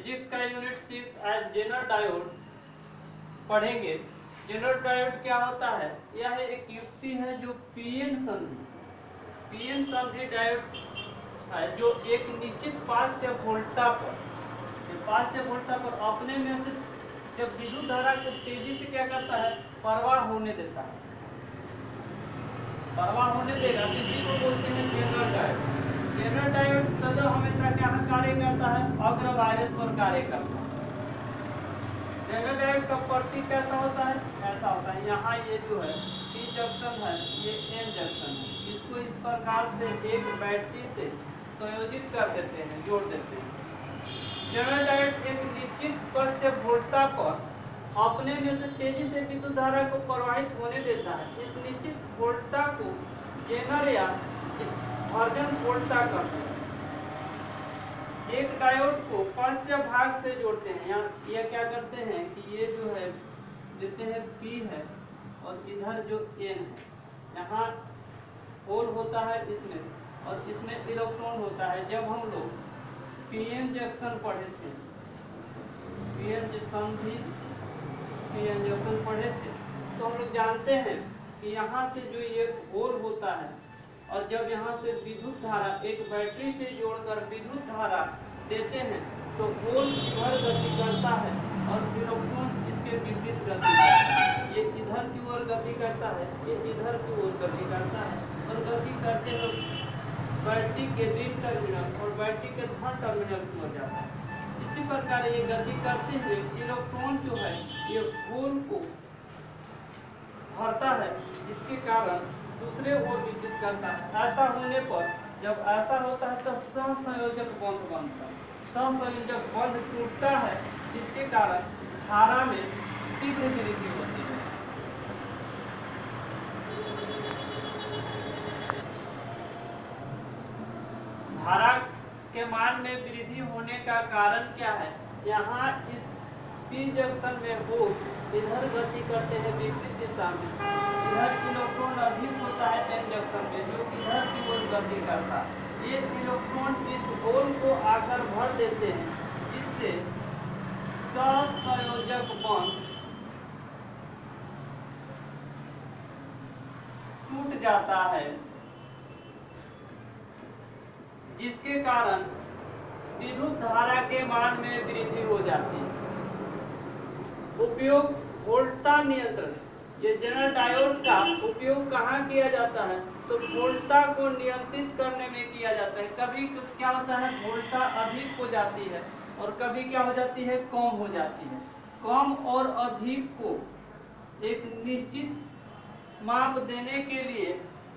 Physics का unit 6 as Jenner diode पढ़ेंगे। Jenner diode क्या होता है? यह एक युक्ति है जो पीएन संधि डायोड है, जो एक निश्चित पास्य वोल्टा पर अपने में से जब विद्युत धारा को तेजी से क्या करता है, प्रवाह होने देता है, प्रवाह होने देगा, इसी को बोलते हैं जेनर डायोड। जेनर डायोड सदैव हमेशा क्या कार्य करता है? अग्रवायरस पर कार्य करता है। जेनर डायोड का प्रतीक कैसा होता है? ऐसा होता है। यहाँ ये जो है पी जंक्शन है, ये एन जंक्शन है, इसको इस प्रकार से एक बैटरी से संयोजित कर देते हैं, जोड़ देते हैं। जेनर डायोड एक निश्चित पद से वोल्टा पर अपने में से तेजी से विद्युत धारा को प्रवाहित होने देता है। इस निश्चित वोल्टा को जेनर या वर्जन वोल्टा कहते हैं। एक डायोड को पांच भाग से जोड़ते हैं। यहाँ ये क्या करते हैं कि ये जो है देते हैं P है और इधर जो N है, यहाँ होल होता है इसमें और इसमें इलेक्ट्रॉन होता है। जब हम लोग पीएन जंक्शन पढ़े थे, पीएन जंक्शन पढ़े थे, तो हम लोग जानते हैं कि यहाँ से जो ये होल होता है और जब यहाँ से विद्युत धारा एक बैटरी से जोड़कर विद्युत धारा देते हैं तो होल इधर गति करता है और इलेक्ट्रॉन इसके विपरीत गति करता है। ये इधर की ओर गति करता है, ये इधर की ओर गति करता है और गति करते वक्त बैटरी के ऋण टर्मिनल और बैटरी के धन टर्मिनल की ओर जाता है। इसी प्रकार ये गति करते हुए इलेक्ट्रॉन जो है ये होल को भरता है, जिसके कारण दूसरे ओर विद्युत करता है। ऐसा होने पर जब ऐसा होता है तो सहसंयोजक बंध बनता है। सहसंयोजक बंध टूटता है, जिसके कारण धारा में तीव्र वृद्धि होती है। धारा के मान में वृद्धि होने का कारण क्या है? यहाँ इस पी जंक्शन में होल इधर गति करते हैं विपरीत दिशा में, इधर इलेक्ट्रॉन अधिक होता है एन जंक्शन में जो इधर की ओर गति करता है। ये इलेक्ट्रॉन इस होल को आकर भर देते हैं, जिससे सहसंयोजक बंध टूट जाता है, जिसके कारण विद्युत धारा के मान में वृद्धि हो जाती है। उपयोग वोल्टा नियंत्रण। ये जेनर डायोड का उपयोग कहाँ किया जाता है? तो वोल्टा को नियंत्रित करने में किया जाता है। कभी कुछ क्या होता है, वोल्टा अधिक हो जाती है और कभी क्या हो जाती है, कम हो जाती है। कम और अधिक को एक निश्चित माप देने के लिए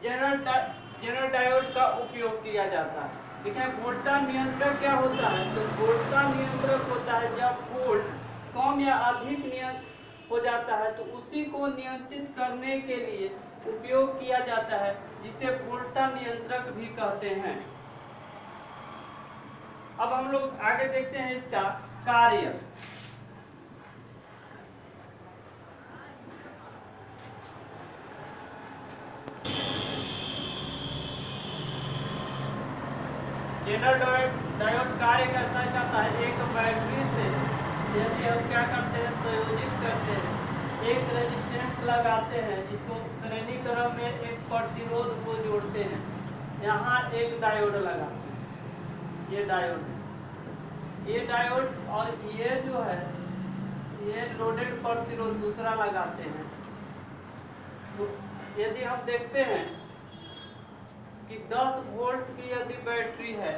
जेनर डायोड का उपयोग किया जाता है। देखिए वोल्टा नियंत्रक क्या होता है? तो वोल्टा नियंत्रक होता है जब वोल्ट कम या अधिक नियंत्रित हो जाता है तो उसी को नियंत्रित करने के लिए उपयोग किया जाता है, जिसे वोल्टा नियंत्रक भी कहते हैं। अब हम लोग आगे देखते हैं इसका कार्य। जेनर डायोड कार्य कैसा करता है? एक बैटरी से यदि हम क्या करते हैं, संयोजित करते हैं, एक रेजिस्टेंस लगाते हैं, जिसको श्रेणी क्रम में एक प्रतिरोध को जोड़ते हैं। यहाँ एक डायोड लगाते हैं, ये डायोड और ये जो है ये लोडेड प्रतिरोध दूसरा लगाते हैं। तो यदि हम देखते हैं कि 10 वोल्ट की यदि बैटरी है,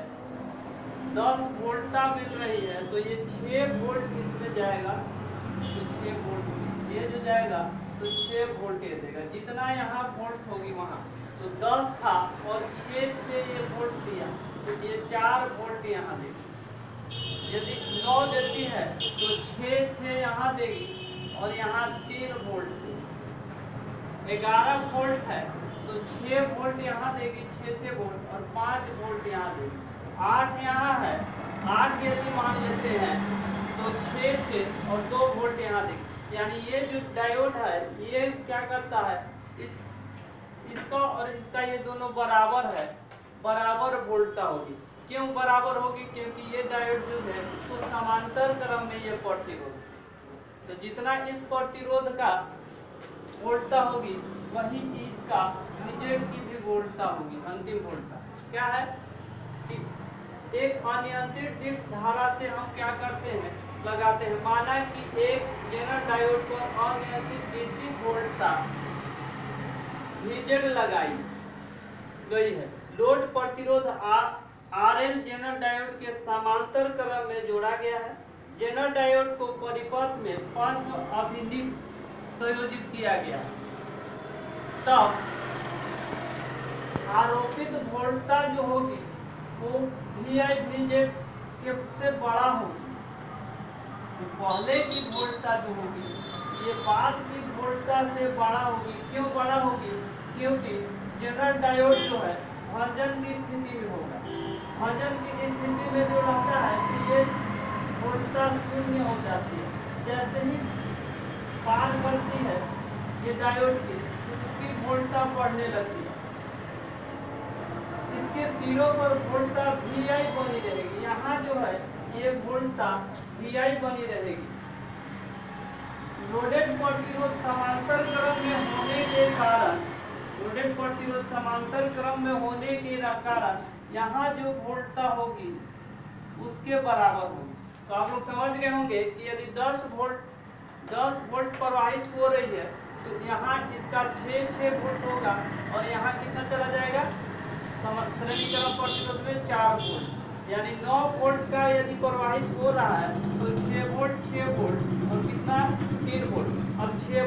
10 वोल्टा मिल रही है, तो ये 6 वोल्ट इसमें जाएगा, तो 6 वोल्ट ये जो जाएगा तो 6 वोल्ट ये देगा। जितना यहाँ वोल्ट होगी वहाँ, तो 10 था और 6 ये वोल्ट दिया, तो ये 4 वोल्ट यहाँ देगी। यदि 9 देती है तो 6 यहाँ देगी और यहाँ 3 वोल्ट देगी। 11 वोल्ट है तो 6 वोल्ट यहाँ देगी, 6 वोल्ट और 5 वोल्ट यहाँ देगी। 8 यहाँ है, 8 यदि मान लेते हैं तो 6 और 2 वोल्ट यहाँ देगी। यानी ये जो डायोड है ये क्या करता है, इसका और इसका ये दोनों बराबर है, बराबर वोल्टा होगी। क्यों बराबर होगी? क्योंकि ये डायोड जो है उसको समांतर क्रम में ये प्रतिरोध, तो जितना इस प्रतिरोध का वोल्टता होगी वही इसका निजेड की भी वोल्टता होगी, अंतिम वोल्टता। क्या है कि एक अनियंत्रित डिस्क धारा से हम क्या करते हैं, लगाते हैं। माना कि एक जेनर डायोड पर अनियंत्रित डीसी वोल्टता निजेड लगाई गई है, लोड प्रतिरोध आरएल जेनर डायोड के समांतर क्रम में जोड़ा गया है। जेनर डायोड को परिपथ में पंच अभिनिव संयोजित किया गया है, तब आरोपित वोल्टता जो होगी वो VI VZ के से बड़ा होगी। तो पहले की वोल्टता जो होगी ये बाद की वोल्टता से बड़ा होगी। क्यों बड़ा होगी? क्योंकि जेनर डायोड जो है भंजन की स्थिति में होगा। भंजन की स्थिति में जो रहता है कि ये वोल्टता शून्य हो जाती है। जैसे ही पार करती है ये डायोड की, उसकी वोल्टता बढ़ने लगती है। इसके सिरों पर वोल्टता VI बनी रहेगी। यहाँ जो है ये वोल्टता VI बनी रहेगी। लोडेड प्रतिरोध समांतर क्रम में होने के कारण, लोडेड प्रतिरोध समांतर क्रम में होने के कारण यहाँ जो वोल्टता होगी उसके बराबर होगी। तो आप लोग समझ गए होंगे कि यदि 10 वोल्ट प्रवाहित हो रही है तो यहाँ इसका 6 वोल्ट होगा और यहाँ कितना चला जाएगा? श्रेणीक्रम प्रतिरोध में 4 वोल्ट, यानी 9 वोल्ट का यदि प्रवाहित हो रहा है तो 6 वोल्ट और कितना 3 वोल्ट। अब 6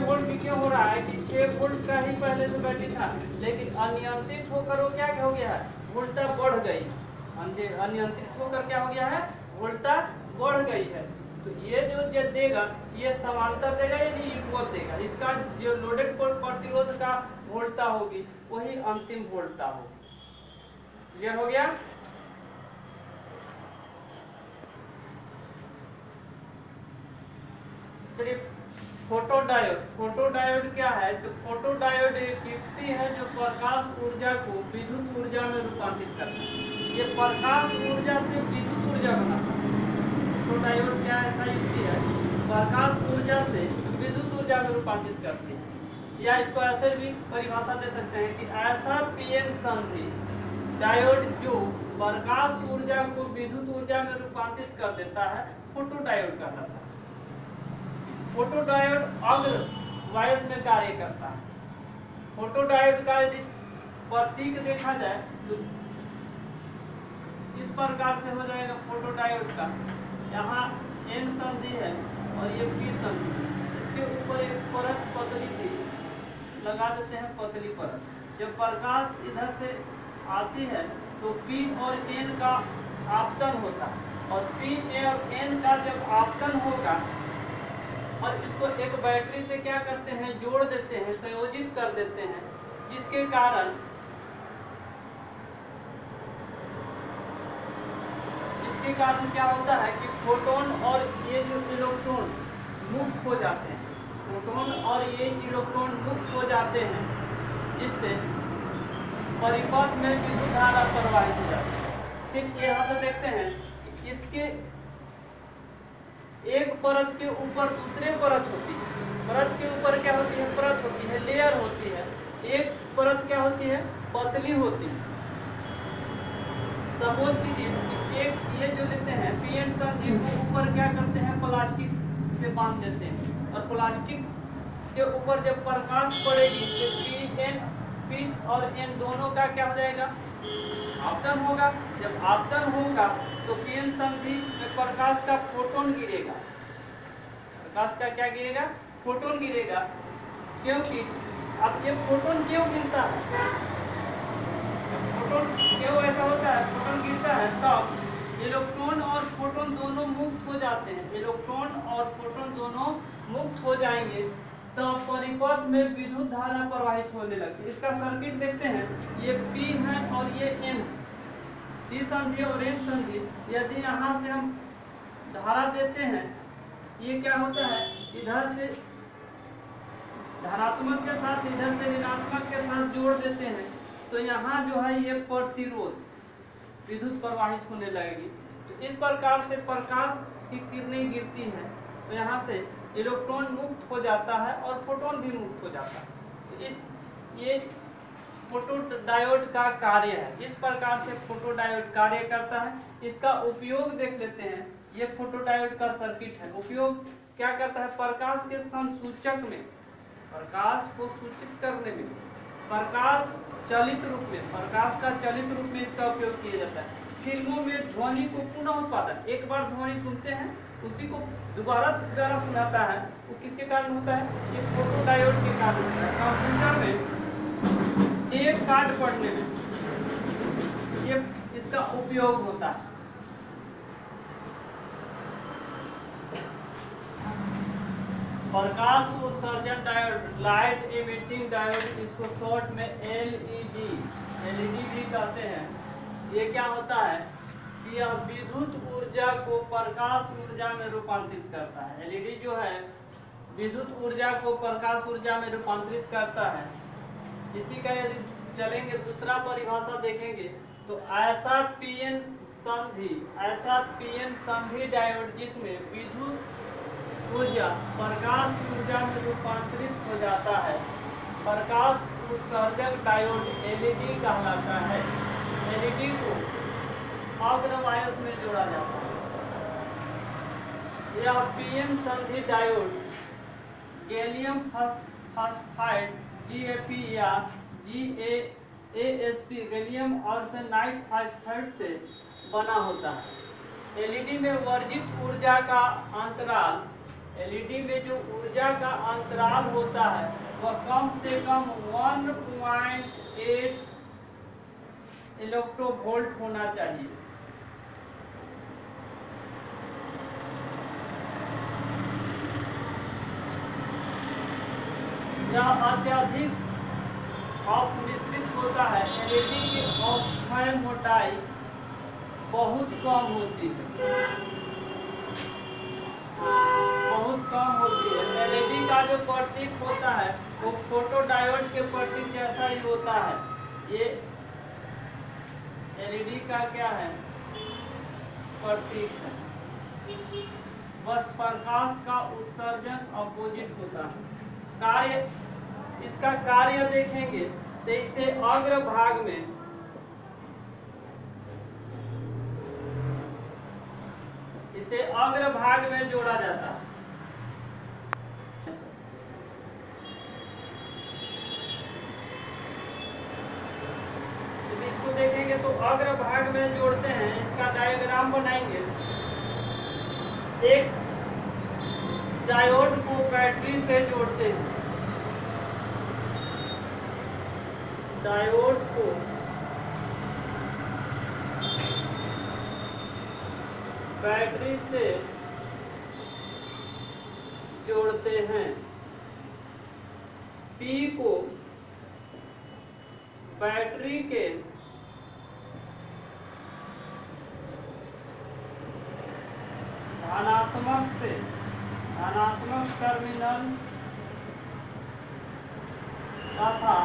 वोल्ट भी क्यों हो रहा है कि 6 वोल्ट का ही पहले तो बैटरी था, लेकिन अनियंत्रित होकर वो क्या हो गया है, वोल्टता बढ़ गई। अनियंत्रित होकर क्या हो गया है, वोल्टता बढ़ गई है। तो ये जो देगा ये समांतर देगा यानी इक्वल देगा। इसका जो लोडेड प्रतिरोध का वोल्टता होगी वही अंतिम वोल्टता होगी। क्लियर हो गया? चलिए फोटोडायोड क्या है? तो फोटोडायोड एक युक्ति है जो प्रकाश ऊर्जा को विद्युत ऊर्जा में रूपांतरित करता है। ये प्रकाश ऊर्जा से विद्युत ऊर्जा बनाता है। फोटोडायोड क्या ऐसा युक्ति है, प्रकाश ऊर्जा से विद्युत ऊर्जा में रूपांतरित करती है। या इसको ऐसे भी परिभाषा दे सकते हैं कि ऐसा पीएन संधि डायोड जो प्रकाश ऊर्जा को विद्युत ऊर्जा में रूपांतरित कर देता है, फोटोडायोड कहलाता है। फोटोडायोड अग्र वायस में कार्य करता है। फोटोडायोड का यदि प्रतीक देखा जाए तो इस प्रकार से हो जाएगा फोटोडायोड का। यहाँ N संधि है और ये P संधि, इसके ऊपर एक परत पतली सी लगा देते हैं, पतली परत। जब प्रकाश इधर से आती है तो P और N का आपतन होता है और P और N का जब आपतन होगा और इसको एक बैटरी से क्या करते हैं, जोड़ देते हैं, संयोजित कर देते हैं, जिसके कारण क्या होता है कि फोटोन और ये जो इलेक्ट्रॉन मुक्त हो जाते हैं, फोटोन और ये इलेक्ट्रॉन मुक्त हो जाते हैं, जिससे परिपथ में विद्युत धारा प्रवाहित हो जाती है। ठीक यहाँ से देखते हैं कि इसके एक परत के ऊपर दूसरे परत होती है। परत के ऊपर क्या होती है, परत होती है, लेयर होती है। एक परत क्या होती है, पतली होती है। सपोज कीजिए एक ये जो लेते हैं पीएन संधि को ऊपर क्या करते हैं, प्लास्टिक से बांध देते हैं और प्लास्टिक के ऊपर जब प्रकाश पड़ेगी तो पी और एन दोनों का क्या हो जाएगा, आपतन होगा। जब आपतन होगा तो पीएन संधि में प्रकाश का फोटोन गिरेगा। प्रकाश का क्या गिरेगा, फोटोन गिरेगा। क्योंकि अब ये फोटोन क्यों गिरता है, फोटोन क्यों ऐसा होता है, फोटोन गिरता है तब इलेक्ट्रॉन और फोटोन दोनों मुक्त हो जाते हैं। इलेक्ट्रॉन और फोटोन दोनों मुक्त हो जाएंगे तब परिपथ में विद्युत धारा प्रवाहित होने लगती है। इसका सर्किट देखते हैं, ये P है और ये N, P संधि और N संधि। यदि यहाँ से हम धारा देते हैं, ये क्या होता है, इधर से धनात्मक के साथ इधर से ऋणात्मक के साथ जोड़ देते हैं, तो यहाँ जो है ये प्रतिरोध विद्युत प्रवाहित होने लगेगी। तो इस प्रकार से प्रकाश की किरणें गिरती हैं तो यहाँ से इलेक्ट्रॉन मुक्त हो जाता है और फोटोन भी मुक्त हो जाता है। तो ये फोटो डायोड का कार्य है। इस प्रकार से फोटो डायोड कार्य करता है। इसका उपयोग देख लेते हैं। ये फोटो डायोड का सर्किट है। उपयोग क्या करता है? प्रकाश के संसूचक में, प्रकाश को सूचित करने में, प्रकाश चलित रूप में, प्रकाश का चलित रूप में इसका उपयोग किया जाता है। फिल्मों में ध्वनि को पुनः उत्पादन, एक बार ध्वनि सुनते हैं उसी को दोबारा सुनाता है, वो किसके कारण होता है? ये फोटो डायोड के कारण होता है। कंप्यूटर में एक कार्ड पढ़ने में ये इसका उपयोग होता है। प्रकाश उत्सर्जन डायोड, लाइट इमिटिंग डायोड, इसको शॉर्ट में एलईडी भी कहते हैं। ये क्या होता है कि यह विद्युत ऊर्जा को प्रकाश ऊर्जा में रूपांतरित करता है। एलईडी जो है विद्युत ऊर्जा को प्रकाश ऊर्जा में रूपांतरित करता है। इसी का यदि चलेंगे दूसरा परिभाषा देखेंगे तो ऐसा पीएन संधि डायोड जिसमें विद्युत ऊर्जा प्रकाश ऊर्जा में रूपांतरित हो जाता है, प्रकाश उत्सर्जक डायोड एलईडी कहलाता है। एलईडी को अग्रवायस में जोड़ा जाता है। यह पीएन संधि डायोड गैलियम फास्फाइड GFE या GaAsP गैलियम आर्सेनाइड फास्फाइड से बना होता है। एलईडी में वर्जित ऊर्जा का अंतराल, एलईडी में जो ऊर्जा का अंतराल होता है वह कम से कम 1.8 इलेक्ट्रोवोल्ट होना चाहिए। यह अत्यधिक अपमिश्रित होता है। एलईडी की अक्षय मोटाई बहुत कम होती है, बहुत कम होती है। एलईडी का जो प्रतीक होता है वो फोटो डायोड के प्रतीक जैसा ही होता है। ये एलईडी का क्या है? प्रतीक है। बस प्रकाश का उत्सर्जन अपोजिट होता है। कार्य, इसका कार्य देखेंगे तो इसे अग्रभाग में जोड़ा जाता है। इसको देखेंगे तो अग्रभाग में जोड़ते हैं। इसका डायग्राम बनाएंगे। एक डायोड को बैटरी से जोड़ते हैं। डायोड को बैटरी से जोड़ते हैं। P को बैटरी के धनात्मक टर्मिनल तथा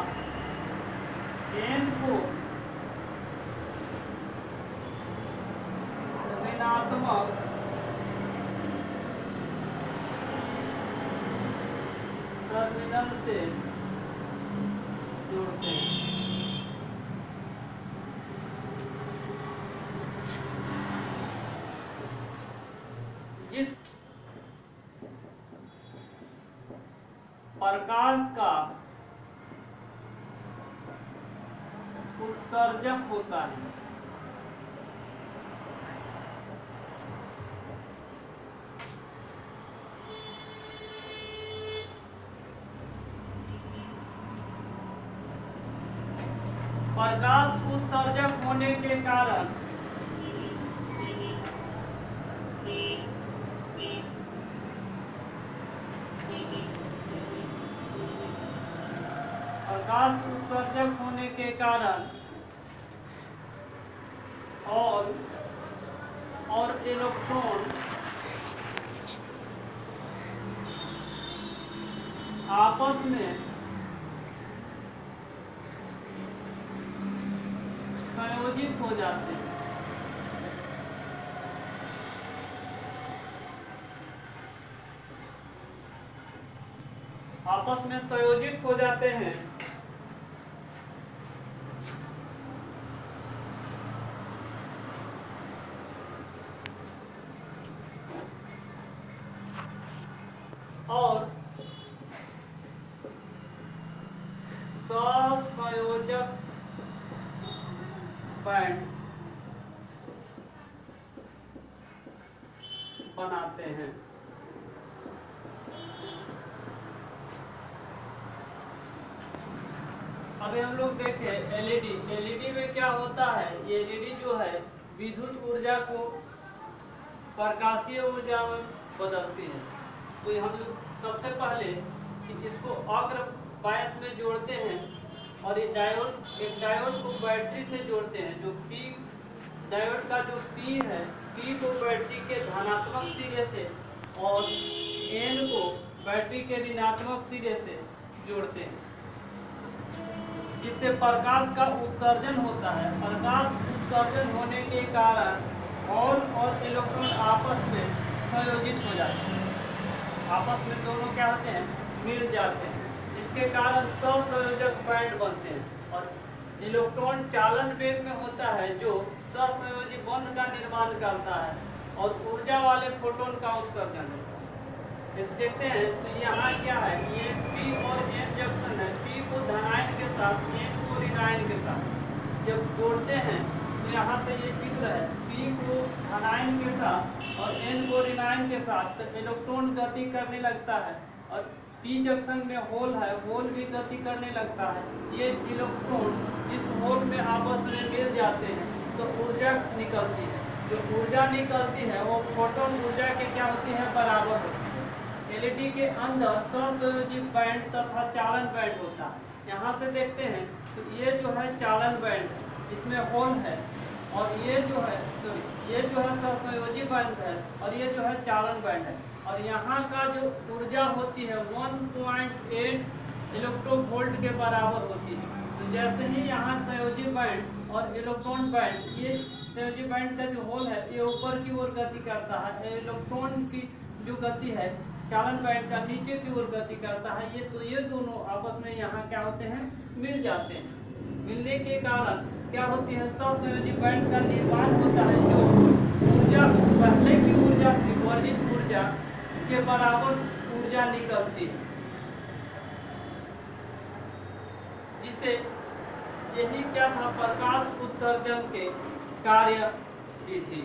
N को ऋणात्मक टर्मिनल से जोड़ते हैं। जिस प्रकाश का उत्सर्जक होता है प्रकाश उत्सर्जक होने के कारण और इलेक्ट्रॉन आपस में संयोजित हो जाते हैं। आपस में संयोजित हो जाते हैं और सहसंयोजक बैंड बनाते हैं। अभी हम लोग देखें एलईडी में क्या होता है। ये एलईडी जो है विद्युत ऊर्जा को प्रकाशीय ऊर्जा में बदलती है। तो हम लोग सबसे पहले इसको अग्र बायस में जोड़ते हैं और एक डायोड को बैटरी से जोड़ते हैं। जो पी डायोड का जो पी है, पी को बैटरी के धनात्मक सिरे से और एन को बैटरी के ऋणात्मक सिरे से जोड़ते हैं, जिससे प्रकाश का उत्सर्जन होता है। प्रकाश उत्सर्जन होने के कारण होल और इलेक्ट्रॉन आपस में संयोजित हो जाते हैं, आपस में दोनों क्या होते हैं, मिल जाते हैं। इसके कारण सहसंयोजक बैंड बनते हैं और इलेक्ट्रॉन चालन वेग में होता है जो सहसंयोजी बंध का निर्माण करता है और ऊर्जा वाले फोटोन का उत्सर्जन होता है। इस देखते हैं तो यहाँ क्या है, ये पी और एन जंक्शन है। पी को धनायन के साथ, एन को ऋणायन के साथ जब जोड़ते हैं तो यहाँ से ये चित्र है, पी को धनायन के साथ और एन को ऋणायन के साथ, तो इलेक्ट्रॉन गति करने लगता है और पी जंक्शन में होल है, होल भी गति करने लगता है। ये इलेक्ट्रॉन इस होल में आपस में मिल जाते हैं तो ऊर्जा निकलती है। जो ऊर्जा निकलती है वो फोटोन ऊर्जा के क्या होती है, बराबर होती है। एलईडी के अंदर सहसंयोजी बैंड तथा चालन बैंड होता है। यहाँ से देखते हैं तो ये जो है चालन बैंड, इसमें होल है और ये जो है सहसंयोजी बैंड है और ये जो है चालन बैंड है। और यहाँ का जो ऊर्जा होती है 1.8 इलेक्ट्रॉन वोल्ट के बराबर होती है। तो जैसे ही यहाँ संयोजी बैंड और इलेक्ट्रॉन बैंड, ये संयोजी बैंड का जो होल है ये ऊपर की ओर गति करता है, इलेक्ट्रॉन की जो गति है चालन बैंड का नीचे की ओर गति करता है। ये दोनों आपस में यहाँ क्या होते हैं, मिल जाते हैं। मिलने के कारण क्या होती है, सहसंयोजी बैंड का निर्माण होता है जो ऊर्जा पहले की ऊर्जा थी, वर्णित ऊर्जा के बराबर ऊर्जा निकलती है, जिसे यही क्या था, प्रकाश उत्सर्जन के कार्य विधि।